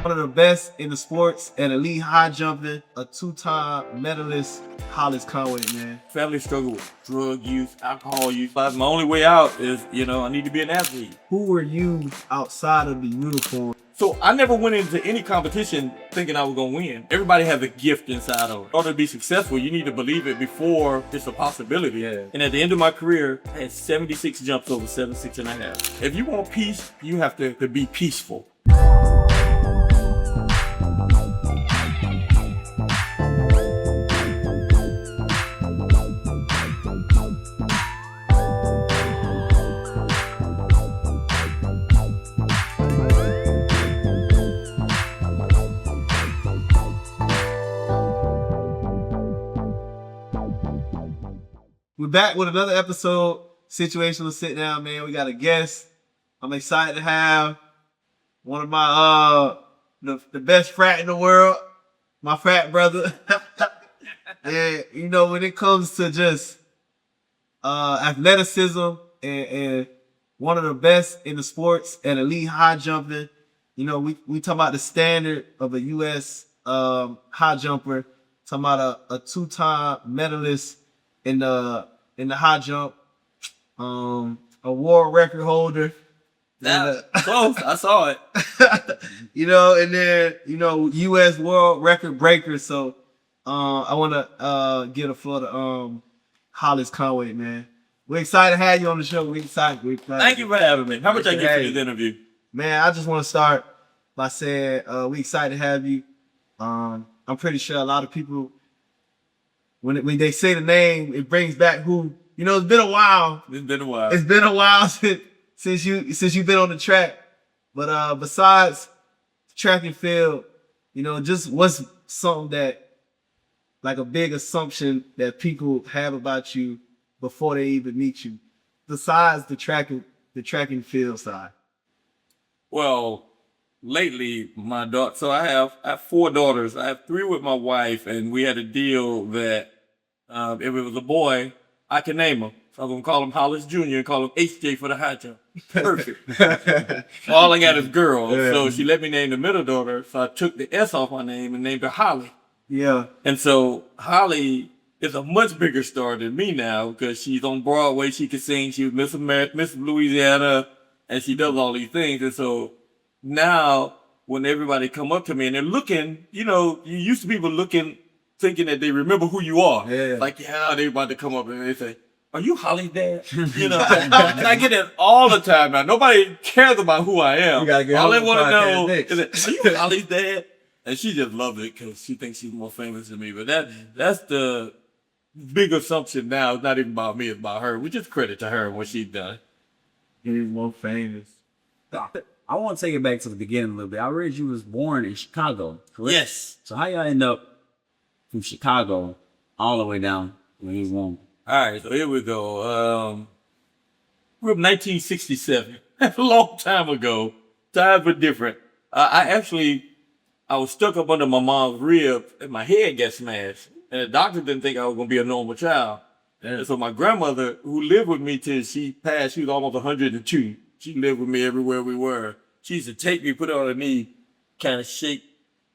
One of the best in the sports and elite high jumping, a two-time medalist, Hollis Conway, man. Family struggle with drug use, alcohol use. My only way out is, I need to be an athlete. Who were you outside of the uniform? So I never went into any competition thinking I was gonna win. Everybody has a gift inside of them. In order to be successful, you need to believe it before it's a possibility. Yeah. And at the end of my career, I had 76 jumps over 76.5. If you want peace, you have to be peaceful. We're back with another episode, Situational Sitdown, man. We got a guest. I'm excited to have one of my the best frat in the world, my frat brother. And when it comes to just athleticism and one of the best in the sports and elite high jumping, we talk about the standard of a U.S. High jumper, talking about a two-time medalist in the high jump, a world record holder. Close, I saw it. And then U.S. world record breaker. So I want to give the floor to Hollis Conway, man. We're excited to have you on the show. We're excited. Thank you for having me. How much I get for this interview? Man, I just want to start by saying we're excited to have you. I'm pretty sure a lot of people, when they say the name, it brings back who, it's been a while. It's been a while. It's been a while since you've been on the track. But besides track and field, just what's something that, like a big assumption that people have about you before they even meet you, besides the track and field side? Well, lately, my daughter. So I have 4 daughters. I have 3 with my wife, and we had a deal that if it was a boy, I can name him. So I'm gonna call him Hollis Jr. and call him HJ for the high jump. Perfect. All I got is girls, so she let me name the middle daughter. So I took the S off my name and named her Holly. Yeah. And so Holly is a much bigger star than me now because she's on Broadway. She can sing. She was Miss America, Miss Louisiana, and she does all these things. And so now, when everybody come up to me and they're looking, you used to people looking, thinking that they remember who you are. Yeah. Like, they about to come up and they say, "Are you Holly's dad?" I get it all the time now. Nobody cares about who I am. All they want to know is, "Are you Holly's dad?" And she just loves it because she thinks she's more famous than me. But that's the big assumption now. It's not even about me, it's about her. We just credit to her and what she's done. He's more famous. I want to take it back to the beginning a little bit. I read you was born in Chicago, correct? Yes. So how y'all end up from Chicago all the way down where you born? All right, so here we go. We're up 1967. That's a long time ago. Times were different. I was stuck up under my mom's rib and my head got smashed. And the doctor didn't think I was going to be a normal child. And so my grandmother, who lived with me till she passed, she was almost 102. She lived with me everywhere we were. She used to take me, put it on her knee, kind of shake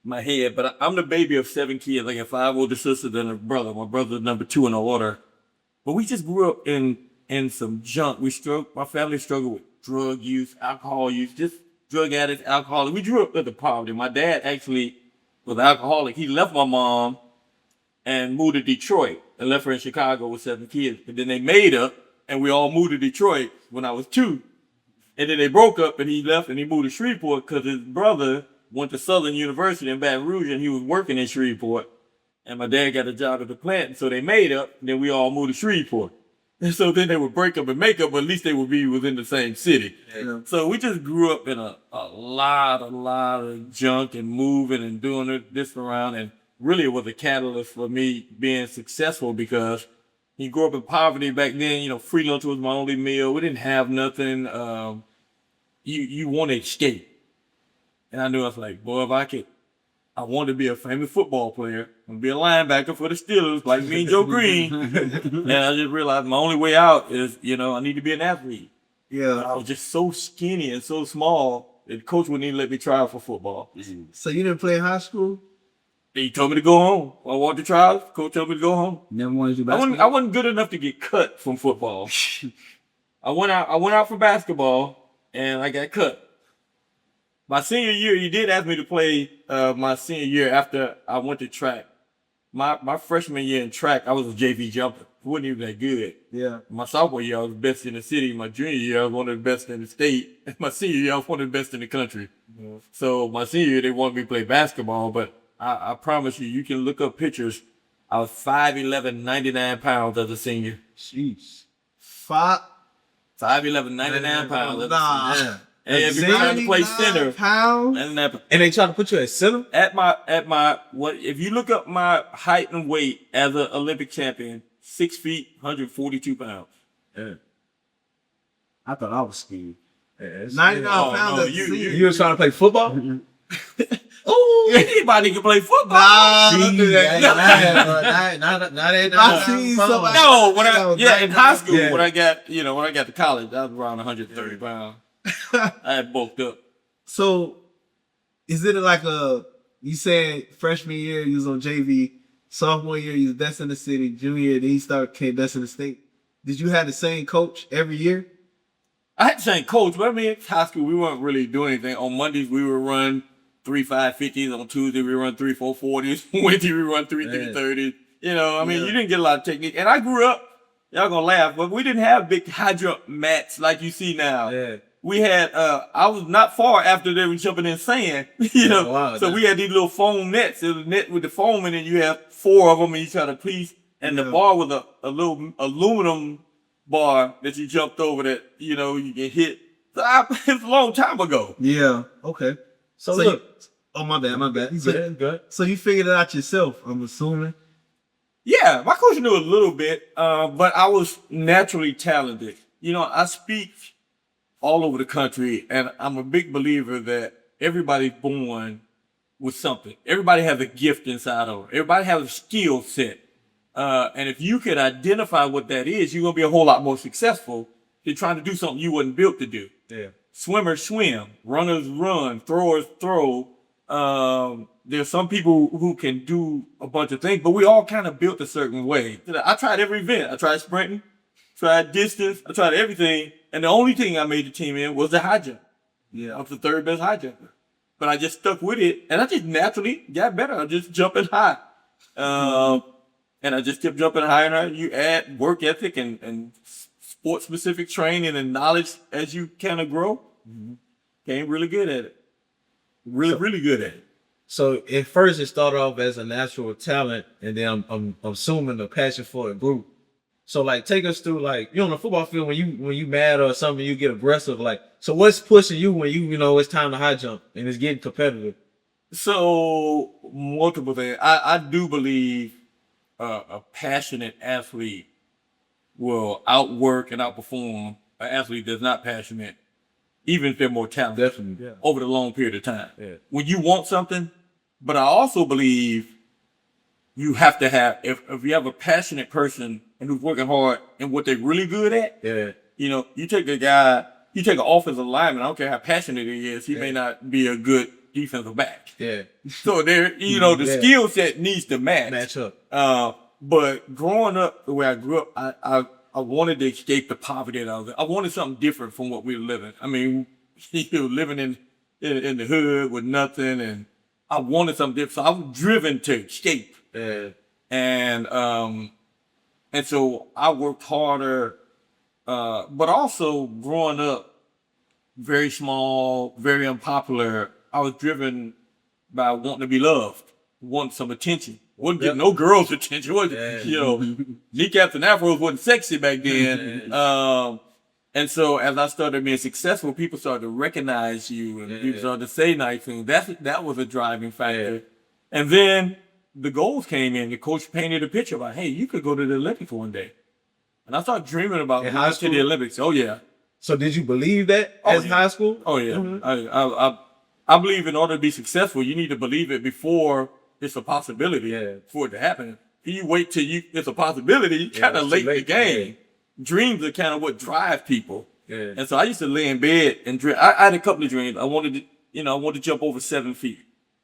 my head. But I'm the baby of 7 kids. I got 5 older sisters and a brother. My brother's number 2 in the order. But we just grew up in some junk. My family struggled with drug use, alcohol use, just drug addicts, alcoholics. We grew up with the poverty. My dad actually was an alcoholic. He left my mom and moved to Detroit and left her in Chicago with 7 kids. But then they made up and we all moved to Detroit when I was 2. And then they broke up and he left and he moved to Shreveport because his brother went to Southern University in Baton Rouge and he was working in Shreveport. And my dad got a job at the plant. And so they made up and then we all moved to Shreveport. And so then they would break up and make up, but at least they would be within the same city. Yeah. So we just grew up in a lot of junk and moving and doing this around. And really it was a catalyst for me being successful because you grew up in poverty back then. Free lunch was my only meal. We didn't have nothing. You want to escape. And I knew I was like, boy, if I wanted to be a famous football player. I want to be a linebacker for the Steelers like me and Joe Green. And I just realized my only way out is, I need to be an athlete. Yeah. But I was just so skinny and so small. The coach wouldn't even let me try out for football. So you didn't play in high school? He told me to go home. I wanted to try out. Coach told me to go home. Never wanted to do I basketball. wasn't good enough to get cut from football. I went out for basketball and I got cut. My senior year, he did ask me to play my senior year after I went to track. My freshman year in track, I was a JV jumper. Wasn't even that good. Yeah. My sophomore year, I was the best in the city. My junior year, I was one of the best in the state. And my senior year, I was one of the best in the country. Yeah. So my senior year, they wanted me to play basketball, but I promise you can look up pictures. I was 5'11", 99 pounds as a senior. Jeez. 5'11", 99 pounds. Nah. Yeah. And if you're trying to play center, pounds? And they try to put you at center? if you look up my height and weight as an Olympic champion, 6 feet, 142 pounds. Yeah. I thought I was skinny. 99 pounds. No, You was trying to play football? Oh, anybody can play football. Nah, don't do that. I seen somebody. No, in high school, Yeah. when I got to college, I was around 130 pounds. I had bulked up. So, is it like you said freshman year you was on JV, sophomore year you was best in the city, junior year then you came best in the state. Did you have the same coach every year? I had the same coach, but I mean, high school, we weren't really doing anything. On Mondays, we would run 3 550s. On Tuesday, we run 3 440s. Wednesday, we run 3 330s. You know, I mean, you didn't get a lot of technique. And I grew up, y'all gonna laugh, but we didn't have big high jump mats like you see now. Yeah. We had, I was not far after they were jumping in sand, you know. Wow, so we had these little foam nets. It was a net with the foam, and then you have 4 of them, and you try to piece. And the bar was a little aluminum bar that you jumped over that, you know, you get hit. So it's a long time ago. Yeah. Okay. So look. My bad. Good. So you figured it out yourself, I'm assuming. Yeah, my coach knew a little bit, but I was naturally talented. You know, I speak all over the country, and I'm a big believer that everybody's born with something. Everybody has a gift inside of them. Everybody has a skill set. And if you could identify what that is, you're going to be a whole lot more successful than trying to do something you wasn't built to do. Yeah. Swimmers swim, runners run, throwers throw. There's some people who can do a bunch of things, but we all kind of built a certain way. I tried every event. I tried sprinting, tried distance, I tried everything. And the only thing I made the team in was the high jump. Yeah. I was the 3rd best high jumper. But I just stuck with it, and I just naturally got better. I just jumping high. And I just kept jumping higher and higher. You add work ethic and sport-specific training and knowledge as you kind of grow. Became really good at it. Really good at it. So at first it started off as a natural talent, and then I'm assuming a passion for the group. So like, take us through, like, you're on the football field when you mad or something, you get aggressive. Like, so what's pushing you when you know it's time to high jump and it's getting competitive? So multiple things. I do believe a passionate athlete will outwork and outperform an athlete that's not passionate, even if they're more talented. Definitely. Yeah. Over the long period of time. Yeah. When you want something, but I also believe you have to have, if you have a passionate person and who's working hard in what they're really good at, Yeah. you know, you take an offensive lineman, I don't care how passionate he is, he may not be a good defensive back. Yeah. So there, you know, the skill set needs to match up. But growing up the way I grew up, I wanted to escape the poverty that I was in. I wanted something different from what we were living. I mean, you were living in the hood with nothing, and I wanted something different. So I was driven to escape. Yeah. And so I worked harder, but also growing up very small, very unpopular, I was driven by wanting to be loved, wanting some attention. Wasn't getting no girls' attention. You know, kneecaps and afros wasn't sexy back then. And so as I started being successful, people started to recognize you, and people started to say nice things. That was a driving factor. Yeah. And then the goals came in. The coach painted a picture about, hey, you could go to the Olympics one day. And I started dreaming about In going high to school? the Olympics. Oh yeah. So did you believe that as yeah. high school? Oh yeah. I believe in order to be successful, you need to believe it before it's a possibility for it to happen. If you wait till it's a possibility, you kind of it's late too in the late. game. Dreams are kind of what drive people. Yeah. And so I used to lay in bed and dream. I had a couple of dreams. I wanted to jump over 7 feet.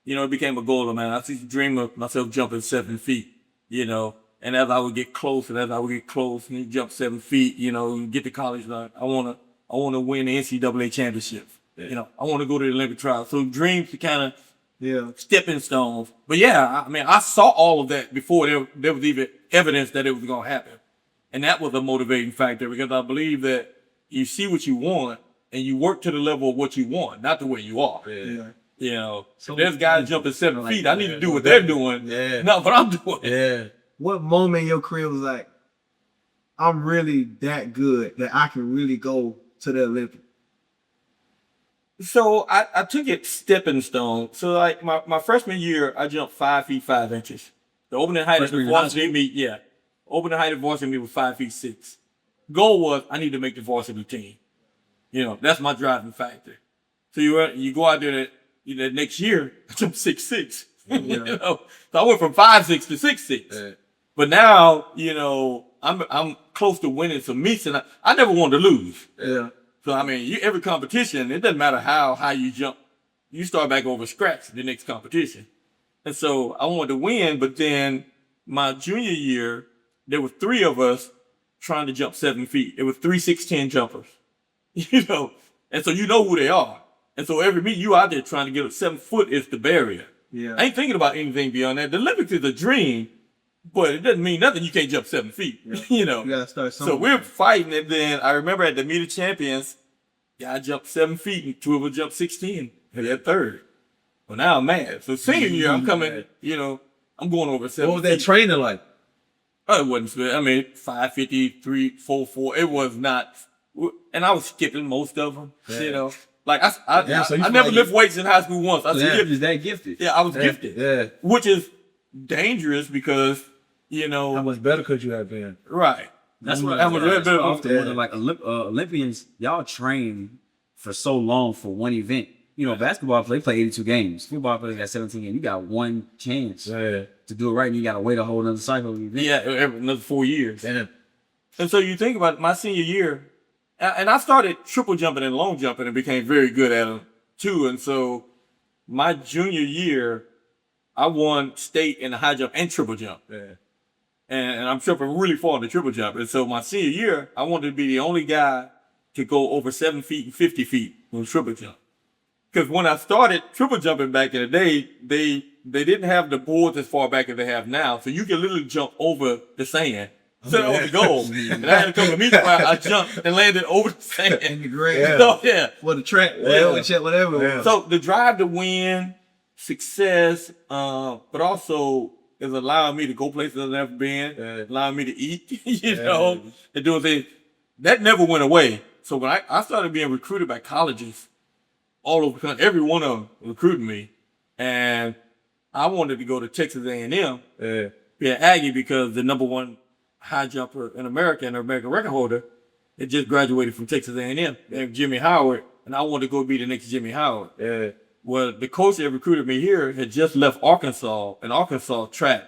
It became a goal of mine. I used to dream of myself jumping 7 feet, and as I would get close and you jump 7 feet, and get to college, like, I want to win the NCAA championship. Yeah. I want to go to the Olympic trials. So dreams are kind of, stepping stones. But yeah, I saw all of that before there was even evidence that it was going to happen. And that was a motivating factor, because I believe that you see what you want and you work to the level of what you want, not the way you are. Yeah. So if there's guys jumping 7 feet, I need to do what they're doing, not what I'm doing. Yeah. What moment in your career was like, I'm really that good that I can really go to the Olympics? So I took it stepping stone. So like my freshman year, I jumped 5 feet 5 inches. The opening height of the varsity meet, opening height of varsity meet was 5 feet 6. Goal was I need to make the varsity team. That's my driving factor. So you go out there that next year, I jumped 6'6". So I went from 5'6" to 6'6". Yeah. But now, I'm close to winning some meets, and I never wanted to lose. Yeah. So every competition, it doesn't matter how high you jump, you start back over scratch the next competition. And so I wanted to win, but then my junior year, there were 3 of us trying to jump 7 feet. It was 3, 6, 10 jumpers, and so who they are. And so every meet you out there trying to get 7 foot is the barrier. Yeah. I ain't thinking about anything beyond that. The Olympics is a dream, but it doesn't mean nothing. You can't jump 7 feet, You gotta start somewhere. So we're fighting, and then I remember at the meet of champions, I jumped 7 feet, and 2 of us jumped 16. And they're third. Well, now I'm mad. So senior year, I'm coming, I'm going over 7 What was that feet. training like? Oh, it wasn't split. 553, 44. It was not, and I was skipping most of them. Like I never lift weights in high school once. I was You're gifted. just that gifted. Yeah, I was gifted. Yeah. Which is dangerous because How much better could you have been? right. That's what That was a little bit I of often wonder. Like Olympians, y'all train for so long for one event. Basketball players play 82 games. Football players got 17 games. You got one chance to do it right, and you got to wait a whole another cycle of the event. Yeah, another 4 years. Damn. And so you think about my senior year, and I started triple jumping and long jumping and became very good at them too. And so my junior year, I won state in the high jump and triple jump. Yeah. And I'm jumping really far in the triple jump. And so my senior year, I wanted to be the only guy to go over 7 feet and 50 feet on triple jump. Because when I started triple jumping back in the day, they didn't have the boards as far back as they have now. So you can literally jump over the sand. So that was the goal. And I had a couple of meets where I jumped and landed over the sand. in the grade. Yeah. So, yeah. For the track, whatever. Yeah. So the drive to win, success, but also is allowing me to go places I've never been, allowing me to eat, and doing things. That never went away. So when I started being recruited by colleges all over the country, every one of them recruited me, and I wanted to go to Texas A&M, be an Aggie, because the number 1 high jumper in America and an American record holder had just graduated from Texas A&M, named Jimmy Howard, and I wanted to go be the next Jimmy Howard. Yeah. Well, the coach that recruited me here had just left Arkansas, and Arkansas track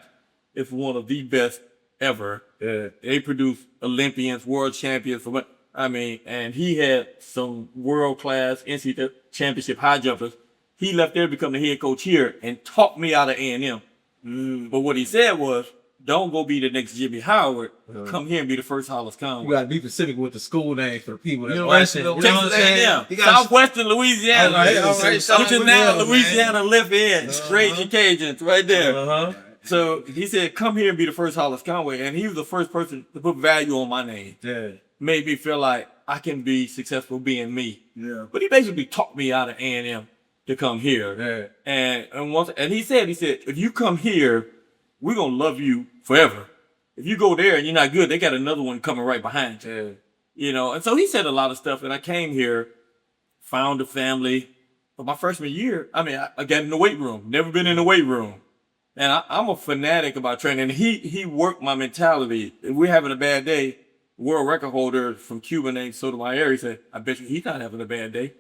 is one of the best ever. Yeah. They produce Olympians, world champions, and he had some world-class NCAA championship high jumpers. He left there to become the head coach here and talked me out of A&M. But what he said was, don't go be the next Jimmy Howard. Come here and be the first Hollis You Conway. gotta be specific with the school name for the people that University watching. of You know what I'm Texas saying? A&M, You gotta- Southwestern Louisiana, All right, which is now man. Louisiana left end, straight Cajuns, right there. Uh-huh. So he said, come here and be the first Hollis Conway. And he was the first person to put value on my name. Yeah. Made me feel like I can be successful being me. Yeah. But he basically talked me out of A&M to come here. Yeah. And he said, if you come here, we're going to love you forever. If you go there and you're not good, they got another one coming right behind you. Yeah. And so he said a lot of stuff. And I came here, found a family. But my freshman year, I got in the weight room. Never been in the weight room. And I'm a fanatic about training. He worked my mentality. If we're having a bad day, world record holder from Cuba named Sotomayor, he said, I bet you he's not having a bad day,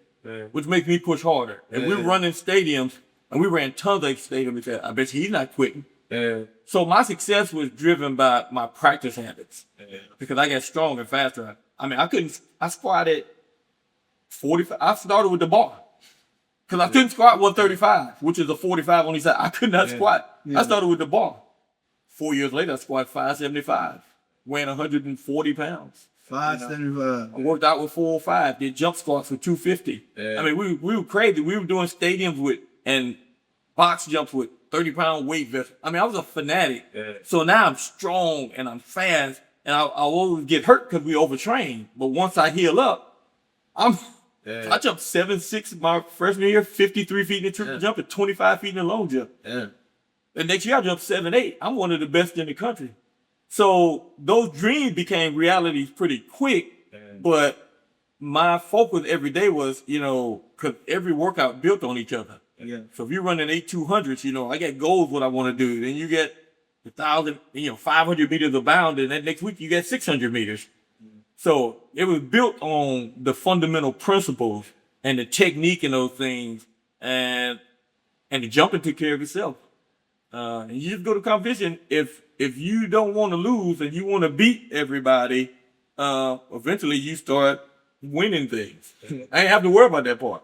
which makes me push harder. And we're running stadiums, and we ran tons of stadiums. He said, I bet you he's not quitting. Yeah. So my success was driven by my practice habits because I got stronger and faster. I squatted 45. I started with the bar. Because I couldn't squat 135, which is a 45 on each side. I could not squat. I started with the bar. 4 years later, I squatted 575, weighing 140 pounds. 575. I worked out with 405, did jump squats with 250. I mean, we were crazy. We were doing stadiums with, and box jumps with 30-pound weight vests. I mean, I was a fanatic. So now I'm strong and I'm fast, and I always get hurt because we overtrain. But once I heal up, I jumped 7'6" my freshman year, 53 feet in the triple jump, and 25 feet in the long jump. The next year I jumped 7'8". I'm one of the best in the country. So those dreams became realities pretty quick, but my focus every day was, because every workout built on each other. So if you're running 8/200s, I got goals what I want to do. Then you get 1,000, 500 meters of bound, and then next week you get 600 meters. So it was built on the fundamental principles and the technique and those things, and the jumping took care of itself. And you just go to competition. If you don't want to lose and you want to beat everybody, eventually you start winning things. I ain't have to worry about that part.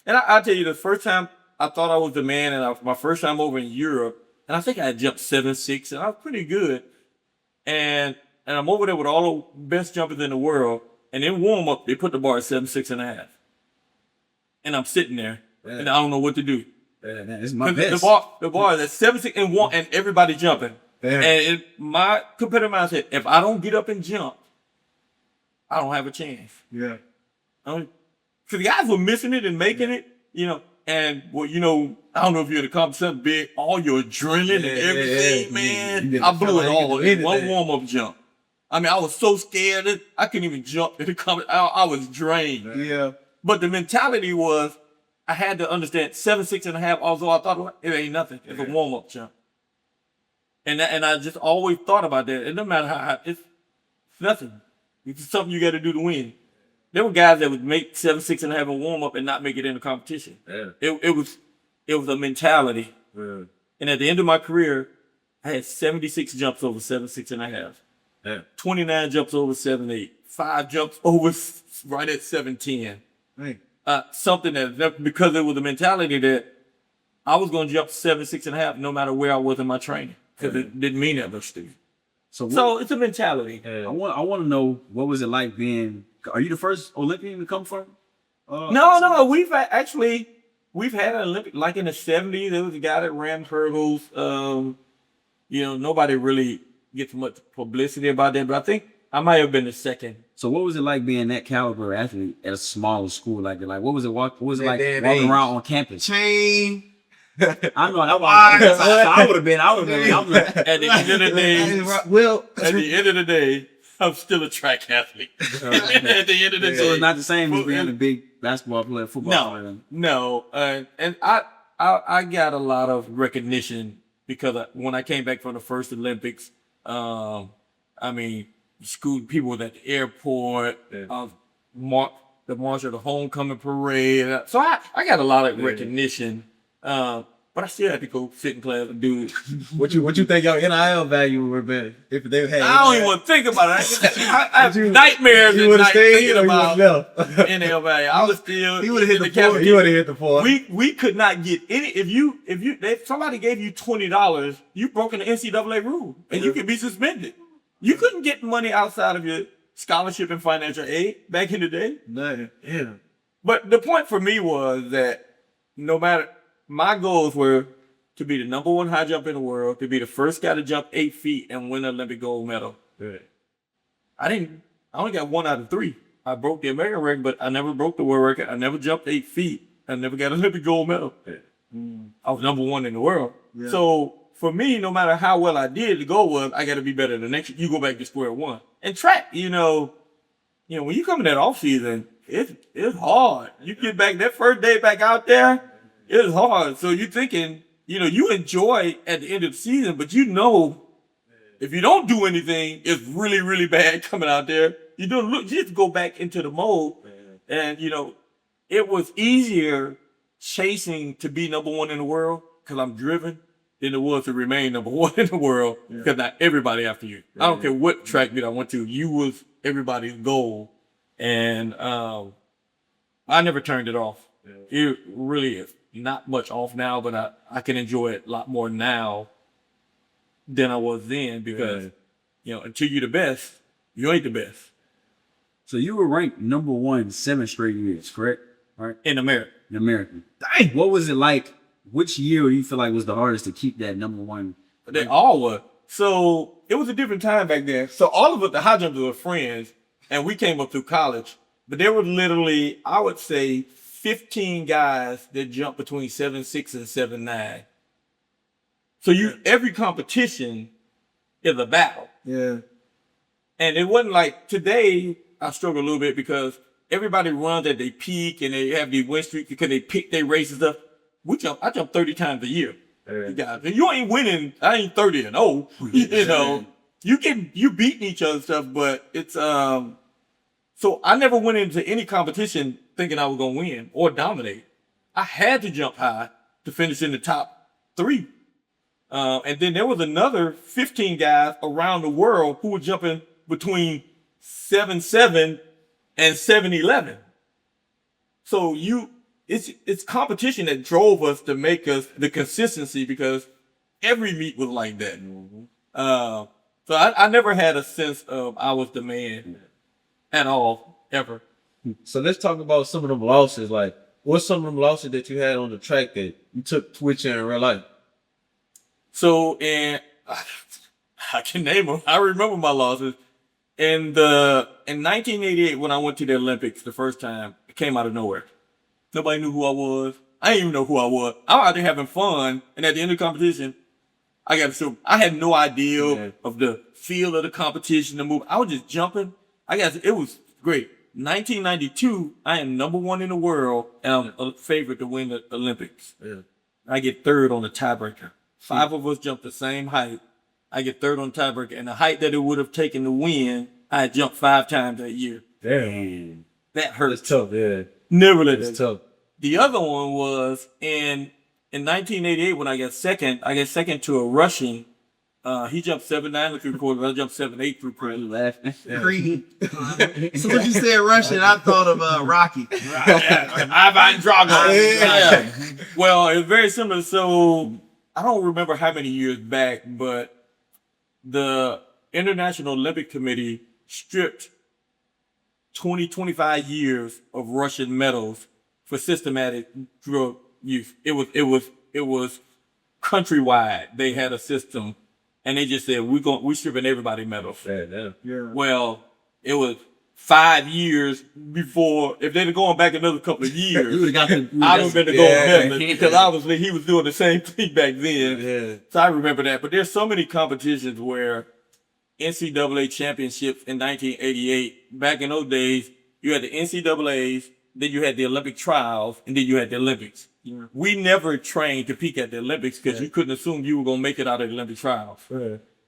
And I'll tell you, the first time I thought I was the man, and my first time over in Europe, and I think I jumped 7'6", and I was pretty good. And I'm over there with all the best jumpers in the world. And in warm up, they put the bar at 7'6.5". And I'm sitting there, and I don't know what to do. This is my best. The bar is at 7'6" and 1, and everybody jumping. And my competitive mind said, if I don't get up and jump, I don't have a chance. Because the guys were missing it and making it, and I don't know if you're in the competition big, all your adrenaline and everything, man. I blew it all in one warm-up jump. I mean, I was so scared that I couldn't even jump in the competition. I was drained. But the mentality was, I had to understand 7'6.5", although I thought it ain't nothing. It's a warm-up jump. And I just always thought about that. It doesn't matter how it's nothing. It's something you got to do to win. There were guys that would make 7'6.5" a warm-up and not make it in the competition. It was a mentality. And at the end of my career, I had 76 jumps over 7'6.5". 29 jumps over 7'8". 5 jumps over right at 7'10". Something that because it was a mentality that I was going to jump 7'6.5" no matter where I was in my training, because it didn't mean that much to me. So it's a mentality. I want to know, what was it like being? Are you the first Olympian to come from? No. We've had an Olympic, like in the 70s. There was a guy that ran hurdles. Nobody really gets much publicity about that, but I think I might have been the second. So what was it like being that caliber athlete at a smaller school like that? Like, what was it like walking around on campus? Chain. I know. I would have been. At the end of the day, at the end of the day, I'm still a track athlete. At the end of the day, so it's not the same as being a big basketball player, football player. No. And I got a lot of recognition because when I came back from the first Olympics, school people was at the airport, the march of the homecoming parade. So I got a lot of recognition. But I still had to go sit in class and do it. What you think your NIL value would have been if they had? I don't even want to think about it. I have nightmares at night thinking about NIL value. I was still. He would have hit the floor. You would have hit the floor. We could not get any. If somebody gave you $20, you broke an NCAA rule and you could be suspended. You couldn't get money outside of your scholarship and financial aid back in the day. No. Yeah. But the point for me was that no matter. My goals were to be the number 1 high jump in the world, to be the first guy to jump 8 feet and win an Olympic gold medal. I only got 1 out of 3. I broke the American record, but I never broke the world record. I never jumped 8 feet. I never got an Olympic gold medal. I was number 1 in the world. So for me, no matter how well I did, the goal was I got to be better than the next. You go back to square one. And track, when you come in that off season, it's hard. You get back that first day back out there. It's hard. So you're thinking, you enjoy at the end of the season, but if you don't do anything, it's really, really bad coming out there. You just go back into the mode. And, it was easier chasing to be number 1 in the world because I'm driven than it was to remain number 1 in the world because not everybody after you. I don't care what track meet I went to. You was everybody's goal. And, I never turned it off. It really is not much off now, but I can enjoy it a lot more now than I was then because, until you're the best, you ain't the best. So you were ranked number 1 7 straight years, correct? Right? In America. In America. Dang. What was it like? Which year do you feel like was the hardest to keep that number 1? They all were. So it was a different time back then. So all of us, the high jumpers, were friends, and we came up through college. But there were literally, I would say, 15 guys that jumped between 7'6" and 7'9". So every competition is a battle. Yeah. And it wasn't like today. I struggle a little bit because everybody runs at their peak and they have these win streaks because they pick their races up. I jump 30 times a year. You guys, and you ain't winning. I ain't 30-0. You beating each other and stuff, but it's So I never went into any competition thinking I was gonna win or dominate. I had to jump high to finish in the top 3. And then there was another 15 guys around the world who were jumping between 7'7" and 7'11". So it's competition that drove us to make us the consistency because every meet was like that. So I never had a sense of I was the man at all, ever. So let's talk about some of them losses. Like, what's some of them losses that you had on the track that you took twitching in real life? So, I can name them. I remember my losses. In 1988, when I went to the Olympics the first time, it came out of nowhere. Nobody knew who I was. I didn't even know who I was. I was out there having fun, and at the end of the competition, I had no idea of the feel of the competition, the move. I was just jumping. It was great. 1992, I am number 1 in the world, and I'm a favorite to win the Olympics. Yeah. I get 3rd on the tiebreaker. 5 of us jumped the same height. I get 3rd on the tiebreaker, and the height that it would have taken to win, I had jumped 5 times that year. Damn. That hurt. It's tough, yeah. Never let It's it. tough. The other one was in 1988 when I got second. I got second to a Russian. He jumped 7'9" through quarters. I jumped 7'8" through quarters. Laughing. Creed. So when you said Russian, I thought of Rocky. Ivan Drago. Yeah. Well, it's very similar. So I don't remember how many years back, but the International Olympic Committee stripped 25 years of Russian medals for systematic drug use. It was countrywide. They had a system, and they just said we stripping everybody medals. Yeah. Well, it was 5 years before. If they'd have gone back another couple of years, You would have got the. I'd have been the gold medalist because obviously he was doing the same thing back then. Yeah. So I remember that. But there's so many competitions where NCAA championships in 1988, back in those days, you had the NCAAs, then you had the Olympic trials, and then you had the Olympics. Yeah. We never trained to peak at the Olympics because you couldn't assume you were going to make it out of the Olympic trials.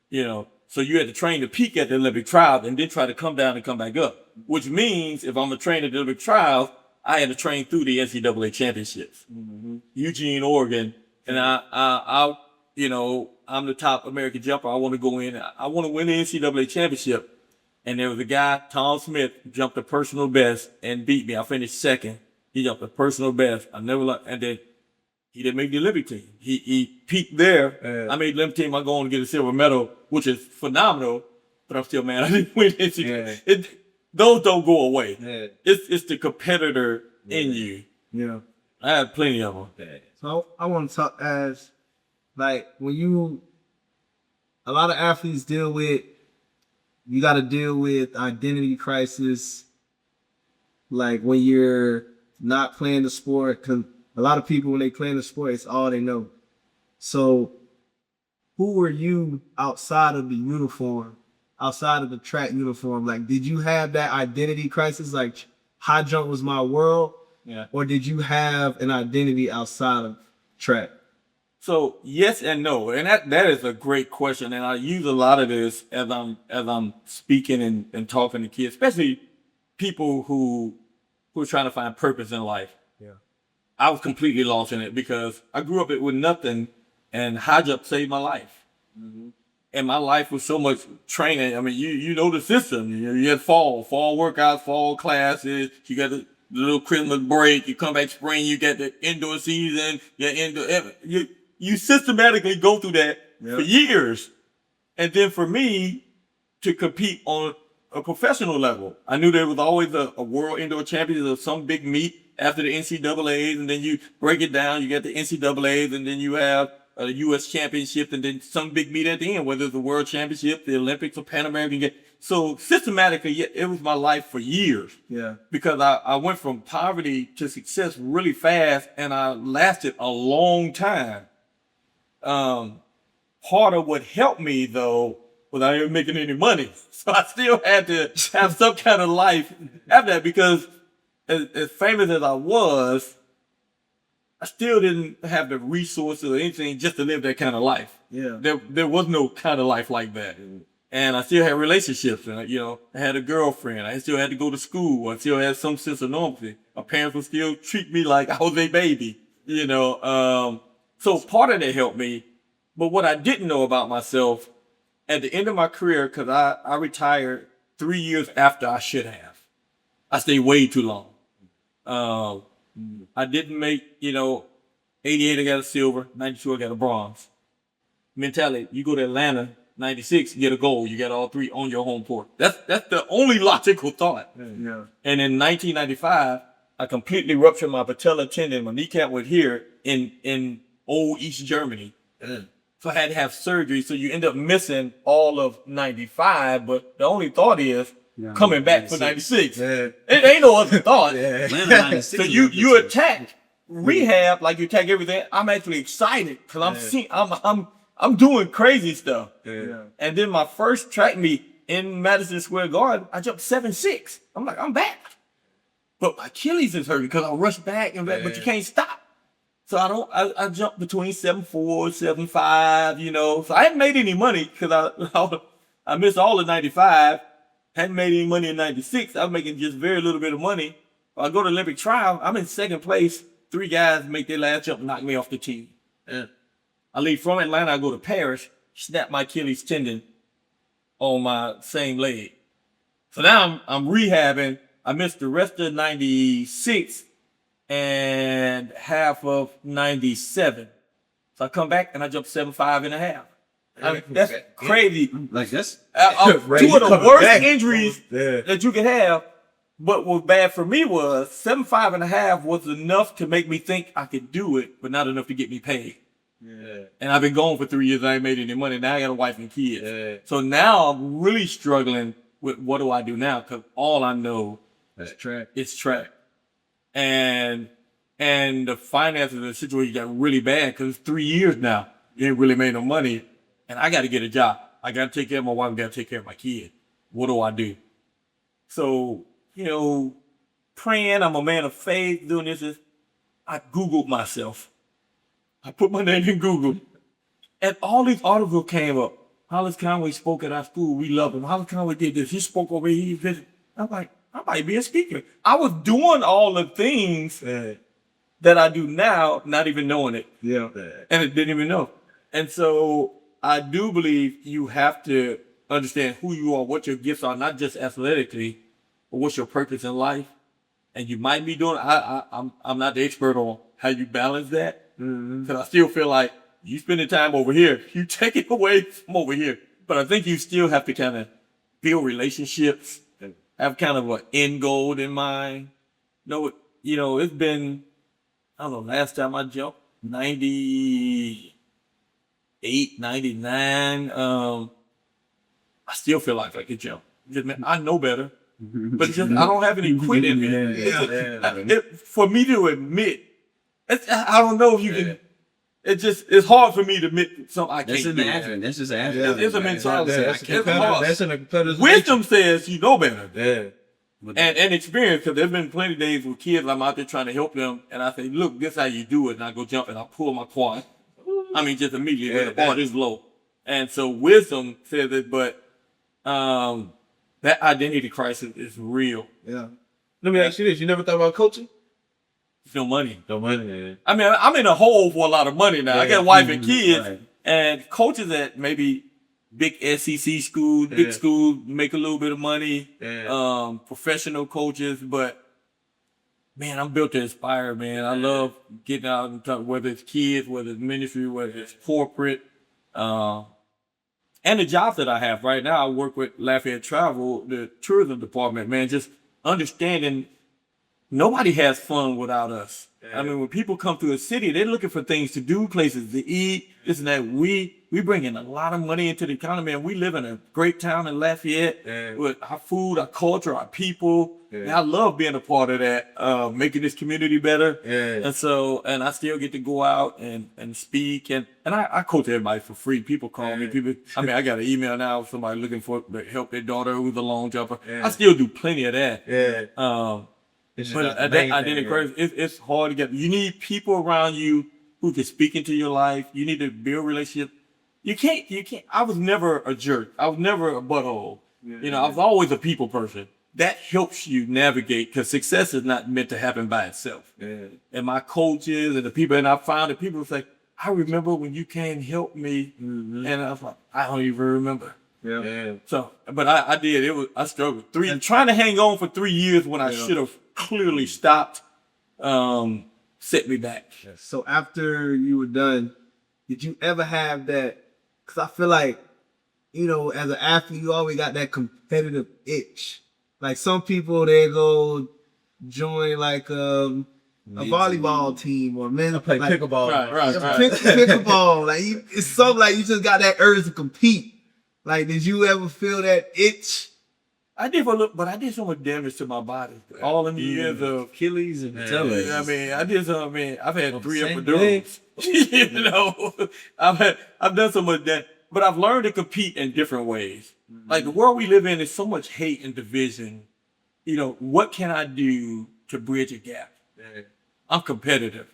Yeah. So you had to train to peak at the Olympic trials and then try to come down and come back up, which means if I'm a trainer at the Olympic trials, I had to train through the NCAA championships. Eugene, Oregon. And I'm the top American jumper. I want to go in. I want to win the NCAA championship. And there was a guy, Tom Smith, jumped a personal best and beat me. I finished second. He jumped a personal best. And then he didn't make the Olympic team. He peaked there. I made the Olympic team. I go on to get a silver medal, which is phenomenal. But I'm still mad I didn't win NCAA. Those don't go away. Yeah. It's the competitor in you. Yeah. I had plenty of them. So I want to talk as like when a lot of athletes you got to deal with identity crisis. Like when you're not playing the sport, because a lot of people when they play the sport, it's all they know. So who were you outside of the uniform, outside of the track uniform? Like, did you have that identity crisis? Like, high jump was my world? Yeah. Or did you have an identity outside of track? So yes and no, and that is a great question, and I use a lot of this as I'm speaking and talking to kids, especially people who are trying to find purpose in life. Yeah. I was completely lost in it because I grew up with nothing, and high jump saved my life. And my life was so much training. I mean, you know the system. You had fall workouts, fall classes. You got to the little Christmas break, you come back spring, you get the indoor season, you systematically go through that for years. And then for me to compete on a professional level, I knew there was always a world indoor champions or some big meet after the NCAAs, and then you break it down, you get the NCAAs, and then you have a U.S. championship, and then some big meet at the end, whether it's the World Championship, the Olympics, or Pan American Games. So systematically, it was my life for years. Yeah. Because I went from poverty to success really fast, and I lasted a long time. Part of what helped me, though, was I wasn't making any money. So I still had to have some kind of life after that, because as famous as I was, I still didn't have the resources or anything just to live that kind of life. Yeah. There was no kind of life like that. And I still had relationships, and I had a girlfriend. I still had to go to school. I still had some sense of normalcy. My parents would still treat me like I was a baby, So part of that helped me. But what I didn't know about myself at the end of my career, because I retired 3 years after I should have. I stayed way too long. I didn't make, 88 I got a silver, 92 I got a bronze. Mentality, you go to Atlanta, 96, you get a gold. You got all three on your home court. That's the only logical thought. Yeah. And in 1995, I completely ruptured my patella tendon. My kneecap was here in old East Germany. So I had to have surgery. So you end up missing all of 95. But the only thought is coming back for 96. Yeah. It ain't no other thought. So you attack rehab like you attack everything. I'm actually excited because I'm doing crazy stuff. Yeah. And then my first track meet in Madison Square Garden, I jumped 7.6. I'm like, I'm back. But my Achilles is hurting because I rushed back and back, but you can't stop. So I jumped between 7.4, 7.5, So I hadn't made any money because I missed all of 95. Hadn't made any money in 96. I was making just very little bit of money. I go to Olympic trial, I'm in second place. 3 guys make their last jump, knock me off the team. I leave from Atlanta, I go to Paris, snap my Achilles tendon on my same leg. So now I'm rehabbing. I missed the rest of 96 and half of 97. So I come back and I jump 7.5 and a half. I mean, that's crazy. Like this? Two of the worst injuries that you could have. But what bad for me was 7.5 and a half was enough to make me think I could do it, but not enough to get me paid. Yeah. And I've been gone for 3 years. I ain't made any money. Now I got a wife and kids. Yeah. So now I'm really struggling with what do I do now? Because all I know is track. And the finances of the situation got really bad because it's 3 years now. You ain't really made no money. And I got to get a job. I got to take care of my wife. I got to take care of my kid. What do I do? So, praying, I'm a man of faith, doing this. I Googled myself. I put my name in Google. And all these articles came up. Hollis Conway spoke at our school. We love him. Hollis Conway did this. He spoke over here. He visited. I'm like, I might be a speaker. I was doing all the things that I do now, not even knowing it. Yeah. And it didn't even know. And so I do believe you have to understand who you are, what your gifts are, not just athletically, but what's your purpose in life. And you might be doing, I'm not the expert on how you balance that. Because I still feel like you spending time over here, you take it away from over here. But I think you still have to kind of build relationships, have kind of an end goal in mind. It's been, I don't know, last time I jumped, 98, 99. I still feel like I could jump. I know better. But I don't have any quit in me. For me to admit, I don't know if you can. It's hard for me to admit something I can't do. That's just an attitude. It's a mentality. That's in a competitor's Wisdom says you know better. Yeah. And experience, because there's been plenty of days with kids, I'm out there trying to help them, and I say, look, this is how you do it, and I go jump and I pull my quad. I mean, just immediately when the bar is low. And so wisdom says it, but that identity crisis is real. Yeah. Let me ask you this. You never thought about coaching? No money. No money, man. I mean, I'm in a hole for a lot of money now. I got a wife and kids, and coaches at maybe big SEC schools, big schools make a little bit of money. Professional coaches, but man, I'm built to inspire, man. I love getting out and talk, whether it's kids, whether it's ministry, whether it's corporate, and the jobs that I have right now. I work with Lafayette Travel, the tourism department, man, just understanding nobody has fun without us. I mean, when people come to a city, they're looking for things to do, places to eat, this and that. We bring in a lot of money into the economy, and we live in a great town in Lafayette with our food, our culture, our people. And I love being a part of that, making this community better. And so, and I still get to go out and speak, and I coach everybody for free. People call me. I mean, I got an email now of somebody looking for to help their daughter who's a long jumper. I still do plenty of that. But I didn't encourage. It's hard to get. You need people around you who can speak into your life. You need to build relationships. You can't. I was never a jerk. I was never a butthole. You know, I was always a people person. That helps you navigate, because success is not meant to happen by itself. And my coaches and the people, and I found that people say, I remember when you came and helped me. And I was like, I don't even remember. So, but I did. I struggled. Trying to hang on for 3 years when I should have clearly stopped, set me back. So after you were done, did you ever have that? Because I feel like, you know, as an athlete, you always got that competitive itch. Like some people, they go join like a volleyball team or men play like, pickleball. Right. Pickleball. Like it's something like you just got that urge to compete. Like, did you ever feel that itch? I did for a little, but I did so much damage to my body. All in the years of Achilles and Achilles. I mean, I've had 3 epidurals. You know, I've done so much that, but I've learned to compete in different ways. Like the world we live in is so much hate and division. You know, what can I do to bridge a gap? I'm competitive.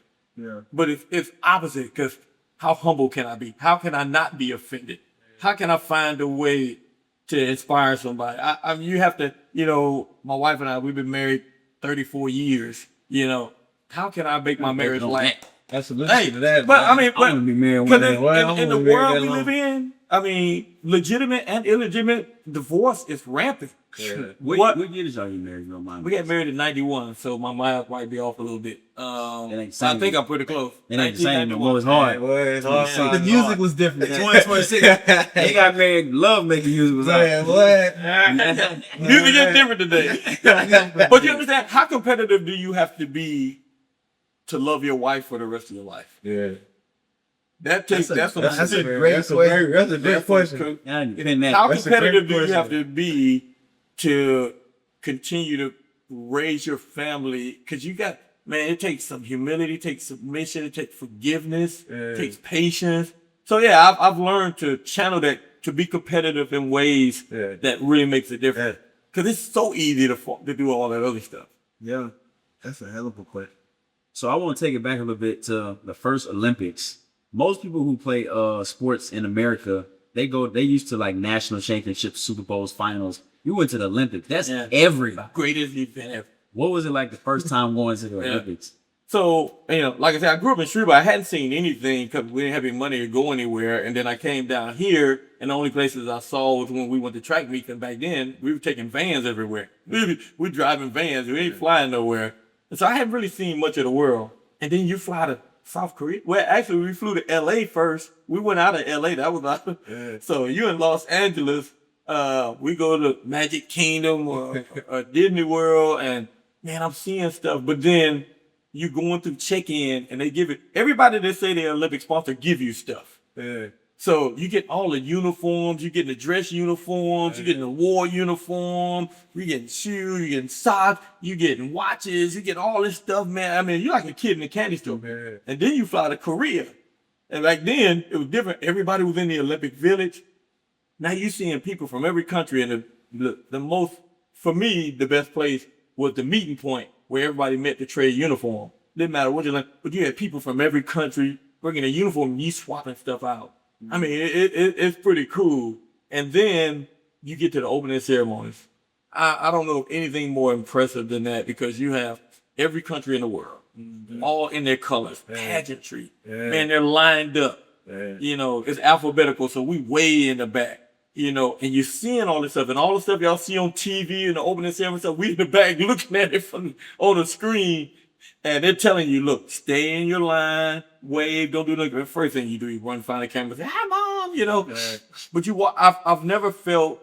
But it's opposite, because how humble can I be? How can I not be offended? How can I find a way to inspire somebody? I mean, you have to, you know, my wife and I, we've been married 34 years. You know, how can I make my marriage last? That's a listen to that. But man. I mean, I want to be married one because day. in the world we live in, I mean, legitimate and illegitimate divorce is rampant. What year did y'all get married? You don't mind? We got married in 91, so my mind might be off a little bit. ain't the I same. think I'm pretty close. It ain't the same no more. It's hard. The music was different. 2026. They got married. Love making music was hard. Music is different today. But you understand, how competitive do you have to be to love your wife for the rest of your life? That's a great question. That's a big question. How competitive do you have to be to continue to raise your family? Because you got, man, it takes some humility, it takes submission, it takes forgiveness, it takes patience. So yeah, I've learned to channel that, to be competitive in ways that really makes a difference. Because it's so easy to do all that other stuff. Yeah, that's a hell of a question. So I want to take it back a little bit to the first Olympics. Most people who play sports in America, they used to like national championships, Super Bowls, finals. You went to the Olympics. That's everybody. Greatest event ever. What was it like the first time going to the Olympics? So, you know, like I said, I grew up in Shreveport. I hadn't seen anything because we didn't have any money to go anywhere. And then I came down here, and the only places I saw was when we went to track meets. And back then, we were taking vans everywhere. We driving vans. We ain't flying nowhere. And so I hadn't really seen much of the world. And then you fly to South Korea. Well, actually, we flew to L.A. first. We went out of L.A. That was our... So you're in Los Angeles. We go to Magic Kingdom or Disney World. And, man, I'm seeing stuff. But then you going through check-in, and they give it... Everybody that say they're Olympic sponsor give you stuff. So you get all the uniforms, you get the dress uniforms, you get the war uniform, you getting shoes, you getting socks, you getting watches, you get all this stuff, man. I mean, you're like a kid in a candy store. And then you fly to Korea. And back then, it was different. Everybody was in the Olympic Village. Now you're seeing people from every country, and the most, for me, the best place was the meeting point where everybody met to trade uniform. Didn't matter what you like, but you had people from every country bringing a uniform and you swapping stuff out. I mean, it's pretty cool. And then you get to the opening ceremonies. I don't know of anything more impressive than that, because you have every country in the world, all in their colors, pageantry. Man, they're lined up. You know, it's alphabetical, so we way in the back. you know, and you're seeing all this stuff, and all the stuff y'all see on TV and the opening ceremony stuff, we in the back looking at it on the screen, and they're telling you, look, stay in your line, wave, don't do nothing. The first thing you do, you run, find the camera, say, hi, Mom, you know. But I've never felt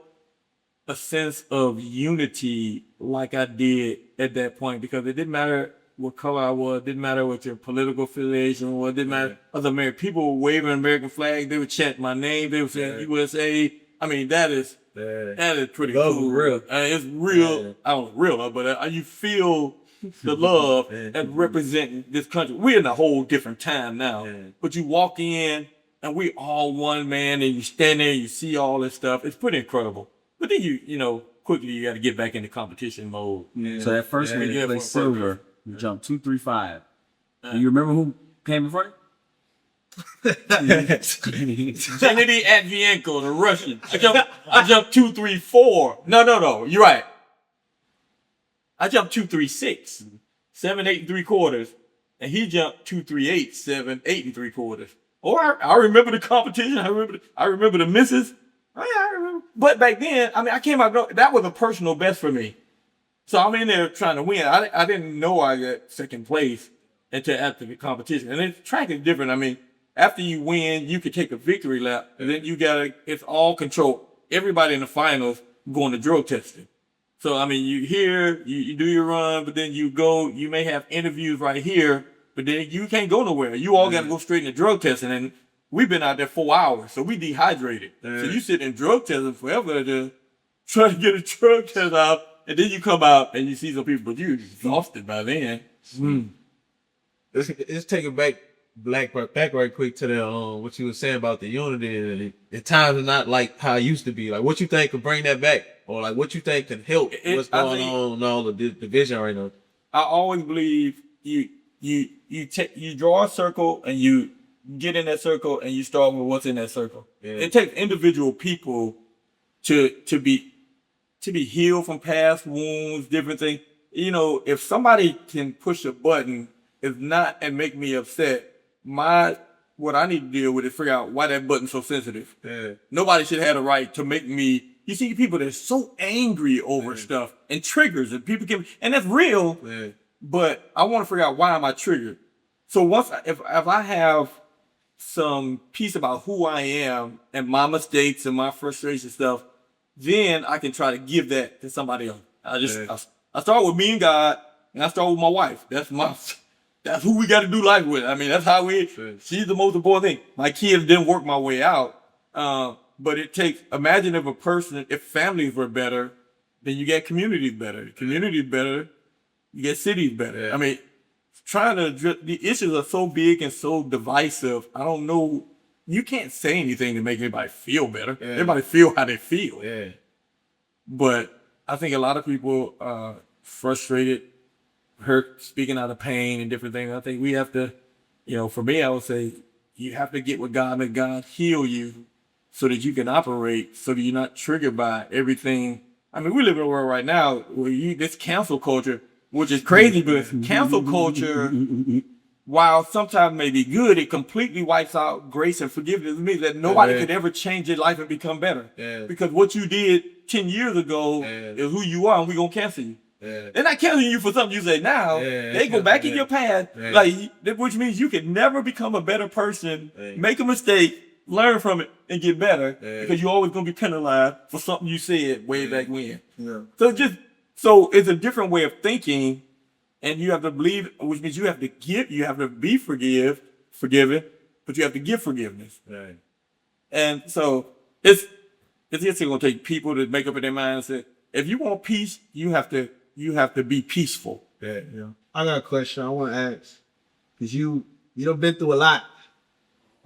a sense of unity like I did at that point, because it didn't matter what color I was, it didn't matter what your political affiliation was, it didn't matter. Other American people were waving an American flag, they would chant my name, they would say USA. I mean, that is pretty cool. Real. It's real. I don't know, real, but you feel the love and representing this country. We're in a whole different time now. But you walk in and we all one man, and you stand there, you see all this stuff. It's pretty incredible. But then you know, quickly you got to get back into competition mode. So that first one you played silver, you jumped 235. Do you remember who came in front? Kennedy Advienko, the Russian. I jumped 234. No. You're right. I jumped 236, 7, 8 3/4, and he jumped 238, 7, 8 3/4. Oh, I remember the competition. I remember the misses. Oh, yeah, I remember. But back then, I mean, I came out. That was a personal best for me. So I'm in there trying to win. I didn't know I got second place until after the competition. And the track is different. I mean, after you win, you could take a victory lap, and then it's all control. Everybody in the finals going to drug testing. So, I mean, you do your run, but then you may have interviews right here, but then you can't go nowhere. You all got to go straight into drug testing. And we've been out there 4 hours, so we dehydrated. So you sit in drug testing forever to try to get a drug test out, and then you come out and you see some people, but you're exhausted by then. Let's take it back right quick to the what you were saying about the unity, and the times are not like how it used to be. Like, what you think could bring that back, or like what you think can help what's going on in all the division right now? I always believe you draw a circle and you get in that circle and you start with what's in that circle. It takes individual people to be healed from past wounds, different things. You know, if somebody can push a button and make me upset, what I need to deal with is figure out why that button's so sensitive. Nobody should have the right to make me. You see people that are so angry over stuff and triggers, and people and that's real. But I want to figure out, why am I triggered? So if I have some peace about who I am and my mistakes and my frustration stuff, then I can try to give that to somebody else. I start with me and God, and I start with my wife. That's who we got to do life with. I mean, that's how she's the most important thing. My kids didn't work my way out. But imagine if families were better, then you get communities better. Communities better, you get cities better. I mean, the issues are so big and so divisive. I don't know. You can't say anything to make anybody feel better. Everybody feel how they feel. But I think a lot of people are frustrated, hurt, speaking out of pain and different things. I think we have to, for me, I would say you have to get with God, let God heal you so that you can operate, so that you're not triggered by everything. I mean, we live in a world right now where this cancel culture, which is crazy, but cancel culture, while sometimes may be good, it completely wipes out grace and forgiveness. It means that nobody could ever change your life and become better. Because what you did 10 years ago is who you are, and we're going to cancel you. They're not canceling you for something you say now. They go back in your path, which means you can never become a better person, make a mistake, learn from it, and get better, because you're always going to be penalized for something you said way back when. So it's a different way of thinking, and you have to believe, which means you have to be forgiven, but you have to give forgiveness. And so it's just going to take people to make up in their minds that if you want peace, you have to be peaceful. I got a question I want to ask, because you done been through a lot.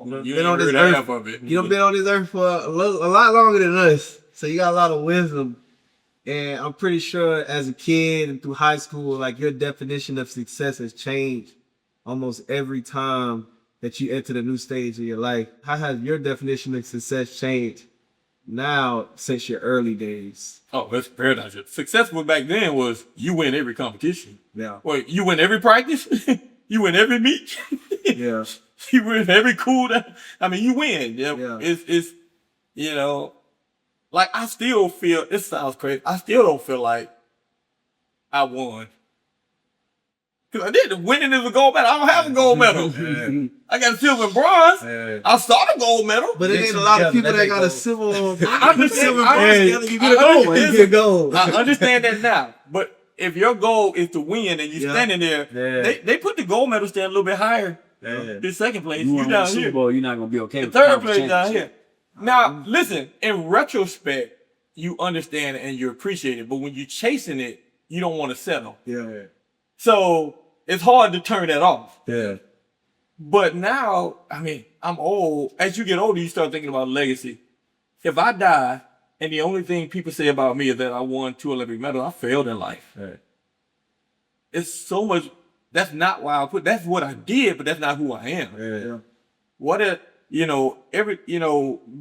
You been on this earth. You done been on this earth for a lot longer than us, so you got a lot of wisdom. And I'm pretty sure as a kid and through high school, like, your definition of success has changed almost every time that you enter a new stage of your life. How has your definition of success changed now since your early days? Oh, that's paradise. Successful back then was you win every competition. Wait, you win every practice? You win every meet? You win every cool down. I mean, you win. It's like I still feel, it sounds crazy, I still don't feel like I won. Because I did. Winning is a gold medal. I don't have a gold medal. I got a silver and bronze. I started a gold medal. But it ain't a lot of people that got a silver. I understand. You get a gold one. You get a gold. I understand that now. But if your goal is to win and you're standing there, they put the gold medal stand a little bit higher. The second place, You you won down the Super here. Bowl, you're not gonna be okay. The with third conference place down here. championship. Now, listen, in retrospect, you understand and you appreciate it. But when you're chasing it, you don't want to settle. Yeah. So it's hard to turn that off. Yeah. But now, I mean, I'm old. As you get older, you start thinking about legacy. If I die and the only thing people say about me is that I won 2 Olympic medals, I failed in life. Right. It's so much. That's not why that's what I did, but that's not who I am. Yeah. What if,